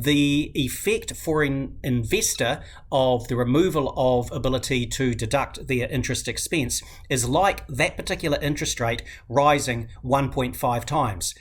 The effect for an investor of the removal of ability to deduct their interest expense is like that particular interest rate rising 1.5 times.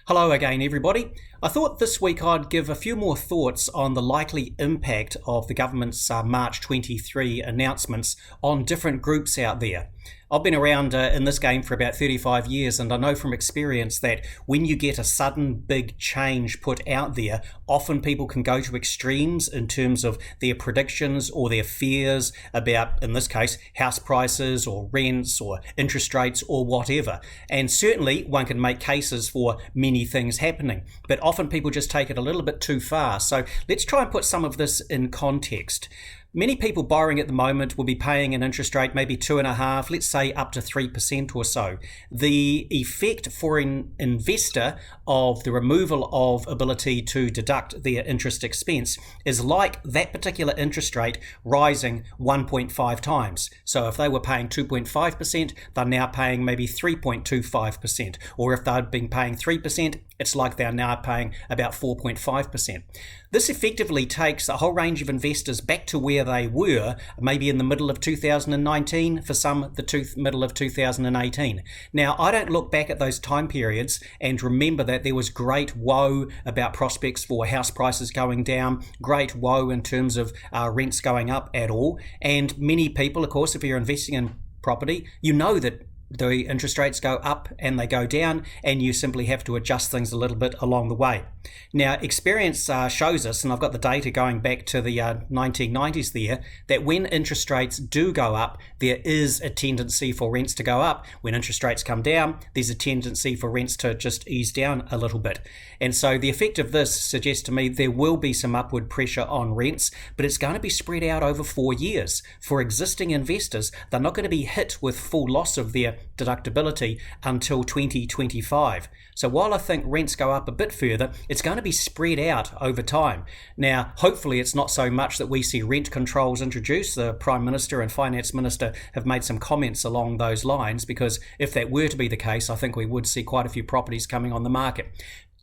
Hello again, everybody. I thought this week I'd give a few more thoughts on the likely impact of the government's March 23 announcements on different groups out there. I've been around in this game for about 35 years, and I know from experience that when you get a sudden big change put out there, often people can go to extremes in terms of their predictions or their fears about, in this case, house prices or rents or interest rates or whatever. And certainly one can make cases for many things happening, but often people just take it a little bit too far. So let's try and put some of this in context. Many people borrowing at the moment will be paying an interest rate, maybe 2.5%, let's say up to 3% or so. The effect for an investor of the removal of ability to deduct their interest expense is like that particular interest rate rising 1.5 times. So if they were paying 2.5%, they're now paying maybe 3.25%. Or if they'd been paying 3%, it's like they're now paying about 4.5%. This effectively takes a whole range of investors back to where they were, maybe in the middle of 2019, for some the middle of 2018. Now, I don't look back at those time periods and remember that there was great woe about prospects for house prices going down, great woe in terms of rents going up at all. And many people, of course, if you're investing in property, you know that the interest rates go up and they go down, and you simply have to adjust things a little bit along the way. Now, experience shows us, and I've got the data going back to the 1990s there, that when interest rates do go up, there is a tendency for rents to go up. When interest rates come down, there's a tendency for rents to just ease down a little bit. And so the effect of this suggests to me there will be some upward pressure on rents, but it's going to be spread out over 4 years. For existing investors, they're not going to be hit with full loss of their deductibility until 2025. So while I think rents go up a bit further, it's going to be spread out over time. Now, hopefully it's not so much that we see rent controls introduced. The Prime Minister and Finance Minister have made some comments along those lines, because if that were to be the case, I think we would see quite a few properties coming on the market.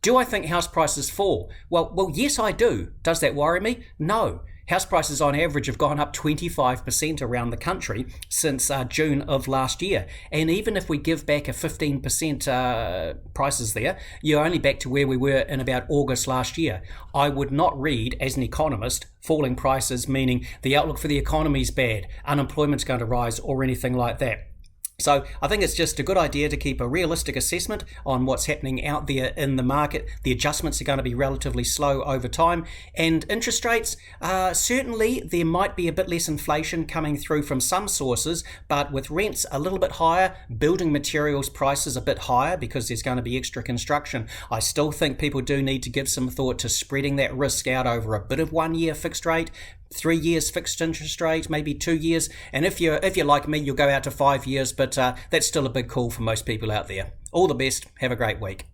Do I think house prices fall? Well, yes, I do. Does that worry me? No. House prices on average have gone up 25% around the country since June of last year. And even if we give back a 15% prices there, you're only back to where we were in about August last year. I would not read, as an economist, falling prices meaning the outlook for the economy is bad, unemployment's going to rise, or anything like that. So I think it's just a good idea to keep a realistic assessment on what's happening out there in the market. The adjustments are going to be relatively slow over time. And interest rates, certainly there might be a bit less inflation coming through from some sources, but with rents a little bit higher, building materials prices a bit higher because there's going to be extra construction, I still think people do need to give some thought to spreading that risk out over a bit of 1 year fixed rate, 3 years fixed interest rate, maybe 2 years. And if you're like me, you'll go out to 5 years, but that's still a big call for most people out there. All the best. Have a great week.